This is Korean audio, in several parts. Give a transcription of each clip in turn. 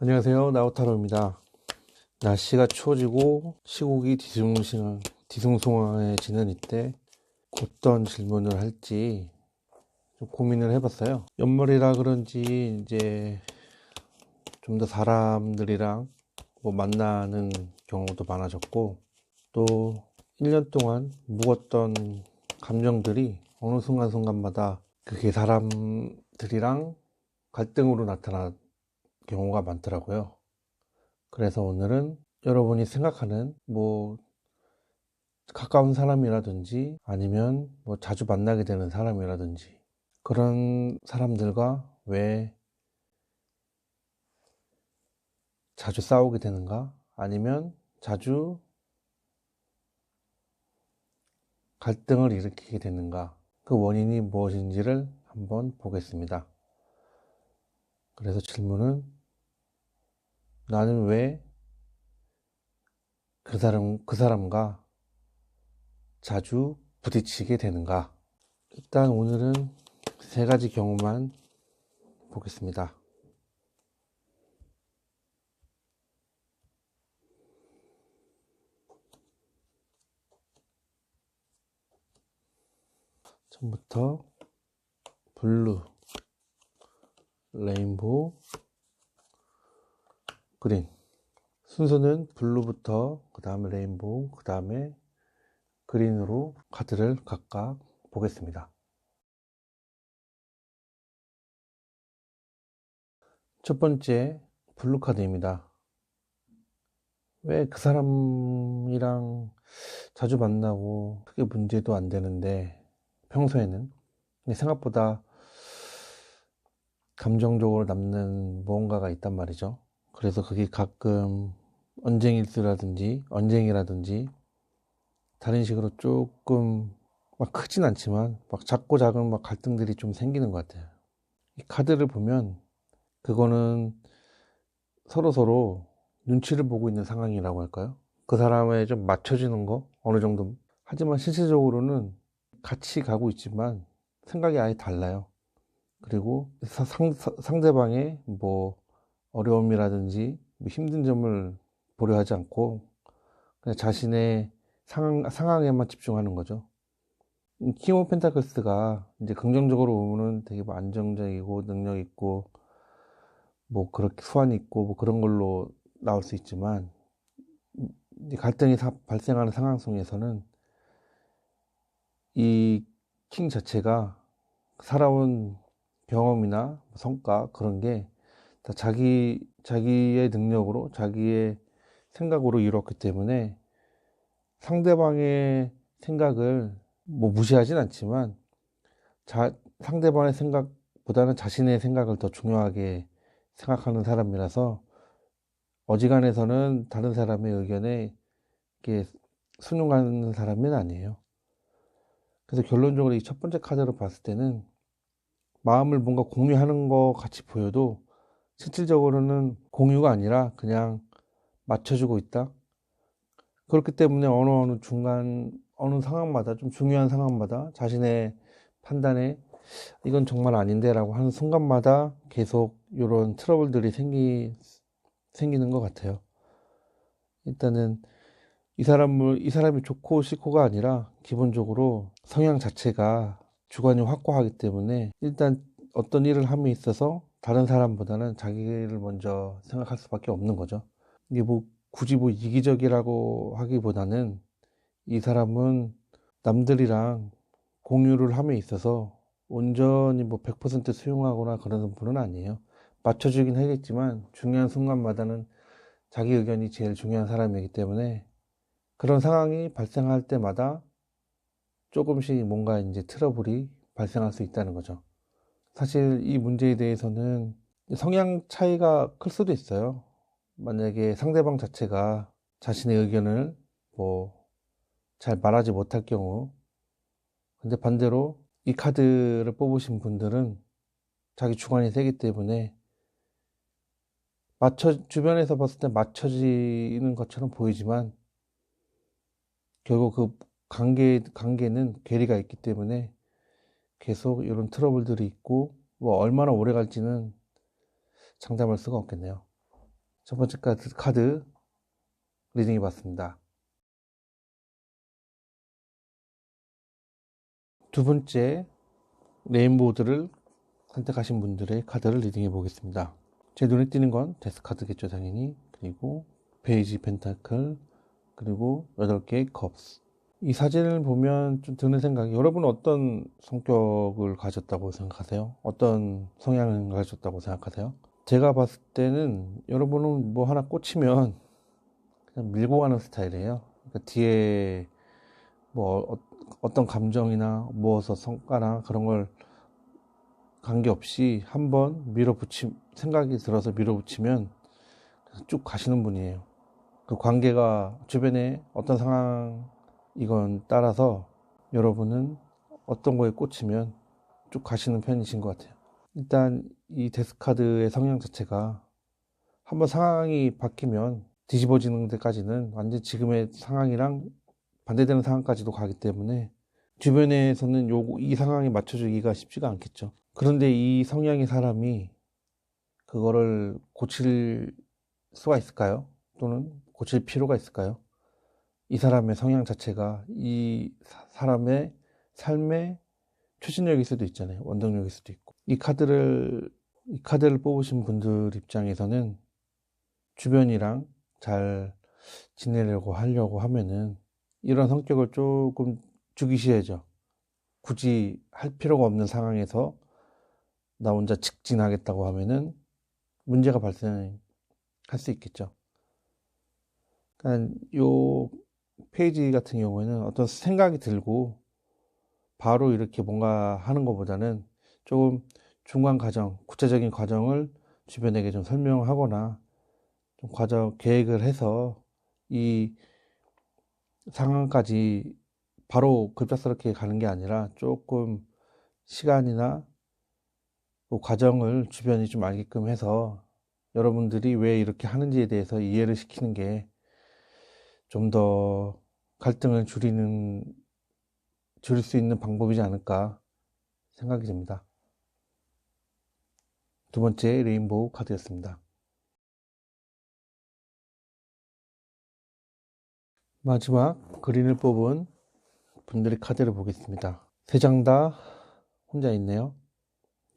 안녕하세요. 나우타로입니다. 날씨가 추워지고 시국이 뒤숭숭해지는 이때 어떤 질문을 할지 좀 고민을 해봤어요. 연말이라 그런지 이제 좀 더 사람들이랑 만나는 경우도 많아졌고, 또 1년 동안 묵었던 감정들이 어느 순간순간마다 그게 사람들이랑 갈등으로 나타난 경우가 많더라고요. 그래서 오늘은 여러분이 생각하는 가까운 사람이라든지 아니면 자주 만나게 되는 사람이라든지 그런 사람들과 왜 자주 싸우게 되는가, 아니면 자주 갈등을 일으키게 되는가, 그 원인이 무엇인지를 한번 보겠습니다. 그래서 질문은, 나는 왜 그 사람과 자주 부딪히게 되는가? 일단 오늘은 세 가지 경우만 보겠습니다. 처음부터 블루, 레인보우, 그린. 순서는 블루부터 그 다음에 레인보우, 그 다음에 그린으로 카드를 각각 보겠습니다. 첫 번째 블루 카드입니다. 왜 그 사람이랑 자주 만나고 크게 문제도 안 되는데 평소에는, 근데 생각보다 감정적으로 남는 무언가가 있단 말이죠. 그래서 그게 가끔 언쟁이라든지 다른 식으로 조금 막 크진 않지만 작고 작은 갈등들이 좀 생기는 것 같아요. 이 카드를 보면 그거는 서로 눈치를 보고 있는 상황이라고 할까요? 그 사람에 좀 맞춰지는 거 어느 정도. 하지만 실질적으로는 같이 가고 있지만 생각이 아예 달라요. 그리고 상대방의 어려움이라든지 힘든 점을 보려 하지 않고 그냥 자신의 상황에만 집중하는 거죠. 킹 오브 펜타클스가 이제 긍정적으로 보면은 되게 안정적이고 능력 있고 그렇게 수완이 있고 그런 걸로 나올 수 있지만, 이 갈등이 발생하는 상황 속에서는 이 킹 자체가 살아온 경험이나 성과 그런 게 다 자기의 능력으로 자기의 생각으로 이뤘기 때문에 상대방의 생각을 무시하진 않지만 상대방의 생각보다는 자신의 생각을 더 중요하게 생각하는 사람이라서 어지간해서는 다른 사람의 의견에 이렇게 순응하는 사람은 아니에요. 그래서 결론적으로 이 첫 번째 카드로 봤을 때는 마음을 뭔가 공유하는 것 같이 보여도 실질적으로는 공유가 아니라 그냥 맞춰주고 있다. 그렇기 때문에 어느 상황마다, 좀 중요한 상황마다 자신의 판단에 이건 정말 아닌데 라고 하는 순간마다 계속 이런 트러블들이 생기는 것 같아요. 일단은 이 사람이 좋고 싫고가 아니라 기본적으로 성향 자체가 주관이 확고하기 때문에 일단 어떤 일을 함에 있어서 다른 사람보다는 자기를 먼저 생각할 수밖에 없는 거죠. 이게 굳이 이기적이라고 하기보다는 이 사람은 남들이랑 공유를 함에 있어서 온전히 100% 수용하거나 그러는 분은 아니에요. 맞춰주긴 하겠지만 중요한 순간마다는 자기 의견이 제일 중요한 사람이기 때문에 그런 상황이 발생할 때마다 조금씩 뭔가 이제 트러블이 발생할 수 있다는 거죠. 사실 이 문제에 대해서는 성향 차이가 클 수도 있어요. 만약에 상대방 자체가 자신의 의견을 잘 말하지 못할 경우, 근데 반대로 이 카드를 뽑으신 분들은 자기 주관이 세기 때문에 주변에서 봤을 때 맞춰지는 것처럼 보이지만 결국 그 관계는 괴리가 있기 때문에 계속 이런 트러블들이 있고 얼마나 오래 갈지는 장담할 수가 없겠네요. 첫 번째 카드 리딩해 봤습니다. 두 번째 레인보우들을 선택하신 분들의 카드를 리딩해 보겠습니다. 제 눈에 띄는 건 데스 카드겠죠, 당연히. 그리고 베이지 펜타클, 그리고 8개의 컵스. 이 사진을 보면 좀 드는 생각이, 여러분은 어떤 성격을 가졌다고 생각하세요? 어떤 성향을 가졌다고 생각하세요? 제가 봤을 때는 여러분은 뭐 하나 꽂히면 그냥 밀고 가는 스타일이에요. 그러니까 뒤에 뭐 어떤 감정이나 무엇의 성과나 그런 걸 관계없이 한번 생각이 들어서 밀어붙이면 쭉 가시는 분이에요. 그 관계가 주변에 어떤 상황이건 따라서 여러분은 어떤 거에 꽂히면 쭉 가시는 편이신 것 같아요. 일단 이 데스카드의 성향 자체가 한번 상황이 바뀌면 뒤집어지는 데까지는 완전 지금의 상황이랑 반대되는 상황까지도 가기 때문에 주변에서는 이 상황에 맞춰주기가 쉽지가 않겠죠. 그런데 이 성향의 사람이 그거를 고칠 수가 있을까요? 또는 고칠 필요가 있을까요? 이 사람의 성향 자체가 이 사람의 삶의 추진력일 수도 있잖아요. 원동력일 수도 있고. 이 카드를 뽑으신 분들 입장에서는 주변이랑 잘 지내려고 하려고 하면은 이런 성격을 조금 죽이셔야죠. 굳이 할 필요가 없는 상황에서 나 혼자 직진하겠다고 하면은 문제가 발생할 수 있겠죠. 그러니까 요 페이지 같은 경우에는 어떤 생각이 들고 바로 이렇게 뭔가 하는 것보다는 조금 중간 과정, 구체적인 과정을 주변에게 좀 설명하거나 좀 계획을 해서 이 상황까지 바로 급작스럽게 가는 게 아니라 조금 시간이나 그 과정을 주변이 좀 알게끔 해서 여러분들이 왜 이렇게 하는지에 대해서 이해를 시키는 게 좀 더 갈등을 줄일 수 있는 방법이지 않을까 생각이 듭니다. 두 번째 레인보우 카드였습니다. 마지막 그린을 뽑은 분들의 카드를 보겠습니다. 세 장 다 혼자 있네요.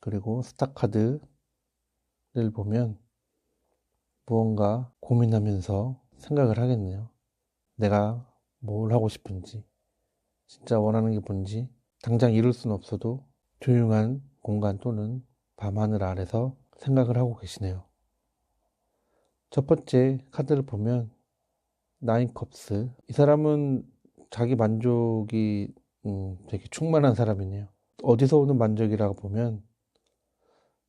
그리고 스타 카드를 보면 무언가 고민하면서 생각을 하겠네요. 내가 뭘 하고 싶은지, 진짜 원하는 게 뭔지, 당장 이룰 수는 없어도 조용한 공간 또는 밤하늘 아래서 생각을 하고 계시네요. 첫 번째 카드를 보면 나인 컵스. 이 사람은 자기 만족이 되게 충만한 사람이네요. 어디서 오는 만족이라고 보면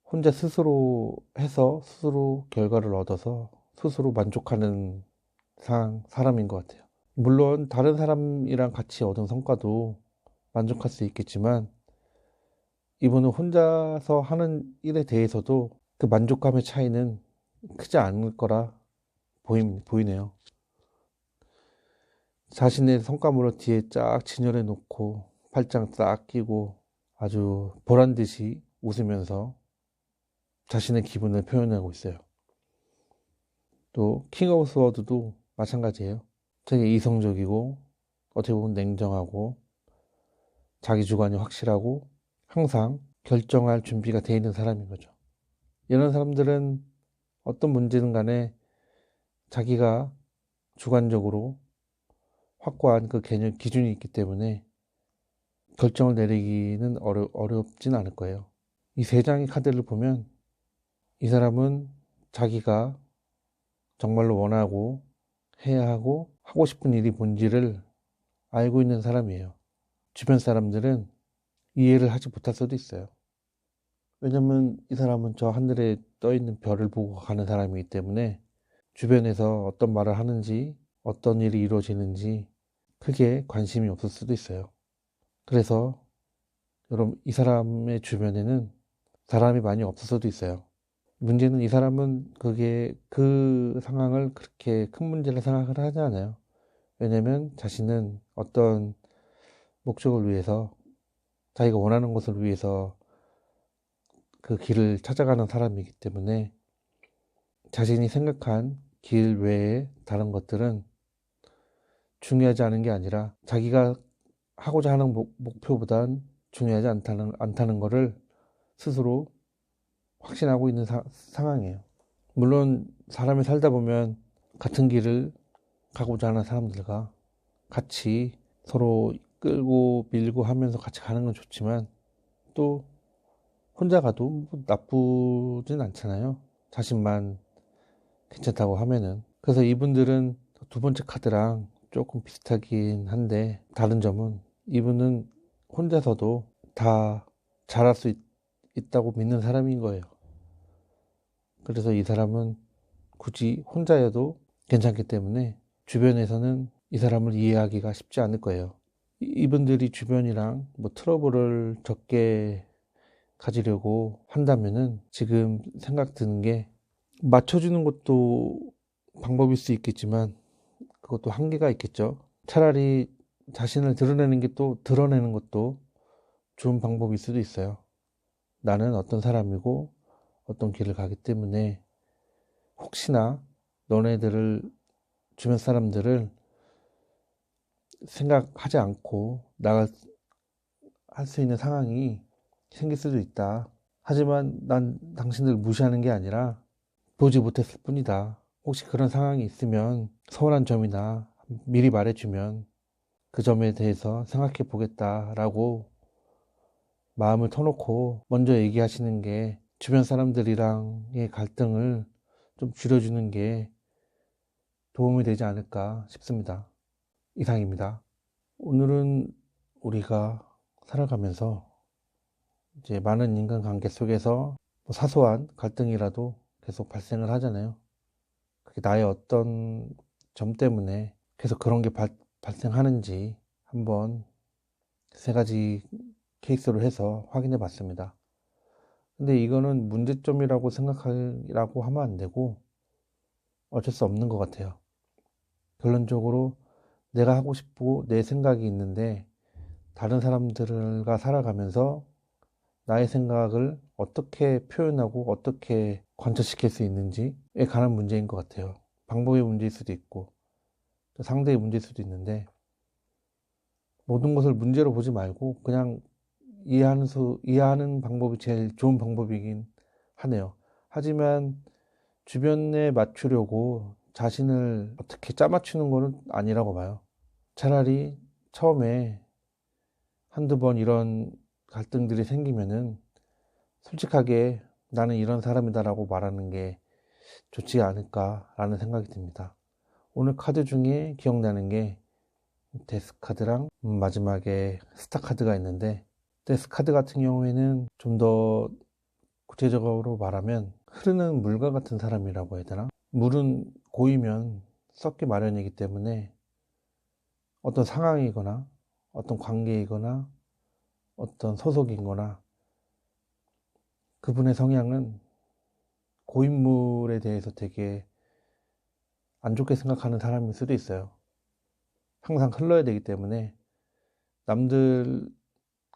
혼자 스스로 해서 스스로 결과를 얻어서 스스로 만족하는 사람인 것 같아요. 물론 다른 사람이랑 같이 얻은 성과도 만족할 수 있겠지만 이분은 혼자서 하는 일에 대해서도 그 만족감의 차이는 크지 않을 거라 보이네요. 자신의 성과물을 뒤에 쫙 진열해 놓고 팔짱 딱 끼고 아주 보란 듯이 웃으면서 자신의 기분을 표현하고 있어요. 또 킹 오브 스워드도 마찬가지예요. 되게 이성적이고 어떻게 보면 냉정하고 자기 주관이 확실하고 항상 결정할 준비가 돼 있는 사람인 거죠. 이런 사람들은 어떤 문제든 간에 자기가 주관적으로 확고한 그 개념 기준이 있기 때문에 결정을 내리기는 어렵진 않을 거예요. 이 세 장의 카드를 보면 이 사람은 자기가 정말로 원하고 해야 하고 하고 싶은 일이 뭔지를 알고 있는 사람이에요. 주변 사람들은 이해를 하지 못할 수도 있어요. 왜냐면 이 사람은 저 하늘에 떠 있는 별을 보고 가는 사람이기 때문에 주변에서 어떤 말을 하는지 어떤 일이 이루어지는지 크게 관심이 없을 수도 있어요. 그래서 여러분 이 사람의 주변에는 사람이 많이 없을 수도 있어요. 문제는 이 사람은 그 상황을 그렇게 큰 문제로 생각을 하지 않아요. 왜냐면 자신은 어떤 목적을 위해서 자기가 원하는 것을 위해서 그 길을 찾아가는 사람이기 때문에 자신이 생각한 길 외에 다른 것들은 중요하지 않은 게 아니라 자기가 하고자 하는 목표보단 중요하지 않다는 거를 스스로 확신하고 있는 상황이에요. 물론 사람이 살다 보면 같은 길을 가고자 하는 사람들과 같이 서로 끌고 밀고 하면서 같이 가는 건 좋지만 또 혼자 가도 뭐 나쁘진 않잖아요. 자신만 괜찮다고 하면은. 그래서 이분들은 두 번째 카드랑 조금 비슷하긴 한데 다른 점은 이분은 혼자서도 다 잘할 수 있다고 믿는 사람인 거예요. 그래서 이 사람은 굳이 혼자여도 괜찮기 때문에 주변에서는 이 사람을 이해하기가 쉽지 않을 거예요. 이분들이 주변이랑 뭐 트러블을 적게 가지려고 한다면은 지금 생각 드는 게 맞춰주는 것도 방법일 수 있겠지만 그것도 한계가 있겠죠. 차라리 자신을 드러내는 것도 좋은 방법일 수도 있어요. 나는 어떤 사람이고 어떤 길을 가기 때문에 혹시나 주변 사람들을 생각하지 않고 나갈 할 수 있는 상황이 생길 수도 있다. 하지만 난 당신들 무시하는 게 아니라 보지 못했을 뿐이다. 혹시 그런 상황이 있으면 서운한 점이나 미리 말해주면 그 점에 대해서 생각해 보겠다라고 마음을 터놓고 먼저 얘기하시는 게 주변 사람들이랑의 갈등을 좀 줄여주는 게 도움이 되지 않을까 싶습니다. 이상입니다. 오늘은 우리가 살아가면서 이제 많은 인간관계 속에서 뭐 사소한 갈등이라도 계속 발생을 하잖아요. 그게 나의 어떤 점 때문에 계속 그런 게 발생하는지 한번 세 가지 케이스로 해서 확인해 봤습니다. 근데 이거는 문제점이라고 생각하라고 하면 안 되고 어쩔 수 없는 것 같아요. 결론적으로 내가 하고 싶고 내 생각이 있는데 다른 사람들과 살아가면서 나의 생각을 어떻게 표현하고 어떻게 관철시킬 수 있는지에 관한 문제인 것 같아요. 방법의 문제일 수도 있고 또 상대의 문제일 수도 있는데 모든 것을 문제로 보지 말고 그냥 이해하는 방법이 제일 좋은 방법이긴 하네요. 하지만 주변에 맞추려고 자신을 어떻게 짜맞추는 거는 아니라고 봐요. 차라리 처음에 한두 번 이런 갈등들이 생기면은 솔직하게 나는 이런 사람이다라고 말하는 게 좋지 않을까라는 생각이 듭니다. 오늘 카드 중에 기억나는 게 데스 카드랑 마지막에 스타 카드가 있는데 데스 카드 같은 경우에는 좀 더 구체적으로 말하면 흐르는 물과 같은 사람이라고 해야 되나? 물은 고이면 썩기 마련이기 때문에 어떤 상황이거나 어떤 관계이거나 어떤 소속이거나 그분의 성향은 고인물에 대해서 되게 안 좋게 생각하는 사람일 수도 있어요. 항상 흘러야 되기 때문에 남들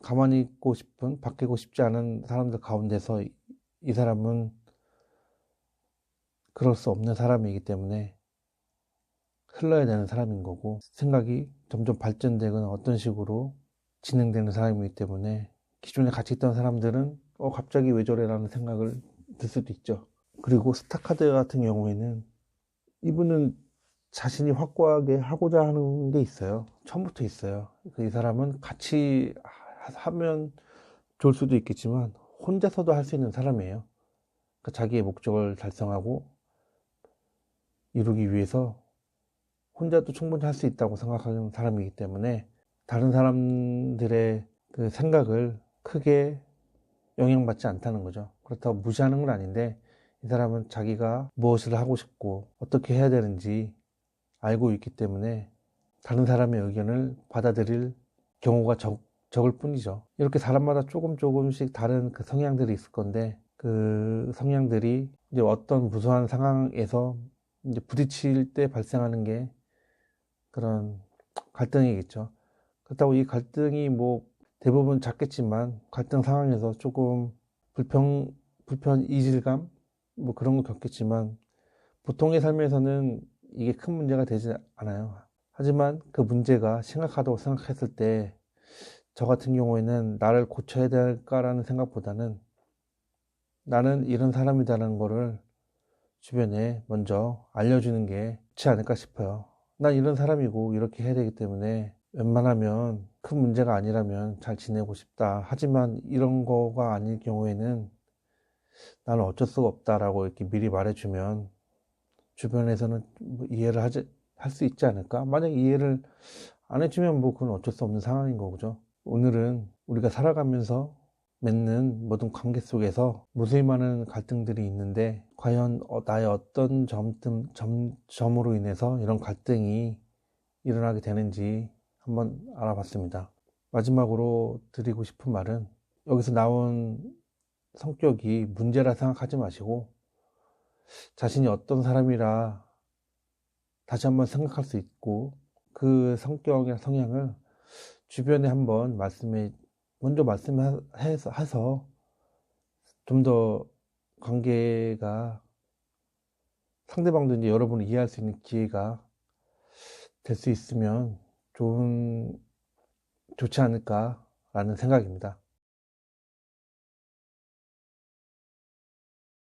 가만히 있고 싶은, 바뀌고 싶지 않은 사람들 가운데서 이 사람은 그럴 수 없는 사람이기 때문에 흘러야 되는 사람인 거고 생각이 점점 발전되거나 어떤 식으로 진행되는 사람이기 때문에 기존에 같이 있던 사람들은 갑자기 왜 저래 라는 생각을 들 수도 있죠. 그리고 스타카드 같은 경우에는 이분은 자신이 확고하게 하고자 하는 게 있어요. 처음부터 있어요. 이 사람은 같이 하면 좋을 수도 있겠지만 혼자서도 할 수 있는 사람이에요. 그러니까 자기의 목적을 달성하고 이루기 위해서 혼자도 충분히 할 수 있다고 생각하는 사람이기 때문에 다른 사람들의 그 생각을 크게 영향받지 않다는 거죠. 그렇다고 무시하는 건 아닌데 이 사람은 자기가 무엇을 하고 싶고 어떻게 해야 되는지 알고 있기 때문에 다른 사람의 의견을 받아들일 경우가 적을 뿐이죠. 이렇게 사람마다 조금씩 다른 그 성향들이 있을 건데 그 성향들이 이제 어떤 무수한 상황에서 이제 부딪힐 때 발생하는 게 그런 갈등이겠죠. 그렇다고 이 갈등이 뭐 대부분 작겠지만 갈등 상황에서 조금 불편 이질감 뭐 그런 거 겪겠지만 보통의 삶에서는 이게 큰 문제가 되지 않아요. 하지만 그 문제가 심각하다고 생각했을 때 저 같은 경우에는 나를 고쳐야 될까라는 생각보다는 나는 이런 사람이다라는 거를 주변에 먼저 알려주는 게 좋지 않을까 싶어요. 난 이런 사람이고 이렇게 해야 되기 때문에 웬만하면 큰 문제가 아니라면 잘 지내고 싶다. 하지만 이런 거가 아닐 경우에는 나는 어쩔 수가 없다라고 이렇게 미리 말해주면 주변에서는 뭐 이해를 할 수 있지 않을까? 만약 이해를 안 해주면 뭐 그건 어쩔 수 없는 상황인 거죠. 오늘은 우리가 살아가면서 맺는 모든 관계 속에서 무수히 많은 갈등들이 있는데 과연 나의 어떤 점으로 인해서 이런 갈등이 일어나게 되는지 한번 알아봤습니다. 마지막으로 드리고 싶은 말은 여기서 나온 성격이 문제라 생각하지 마시고 자신이 어떤 사람이라 다시 한번 생각할 수 있고 그 성격이나 성향을 주변에 한번 먼저 말씀해서 좀 더 관계가 상대방도 이제 여러분을 이해할 수 있는 기회가 될 수 있으면 좋지 않을까라는 생각입니다.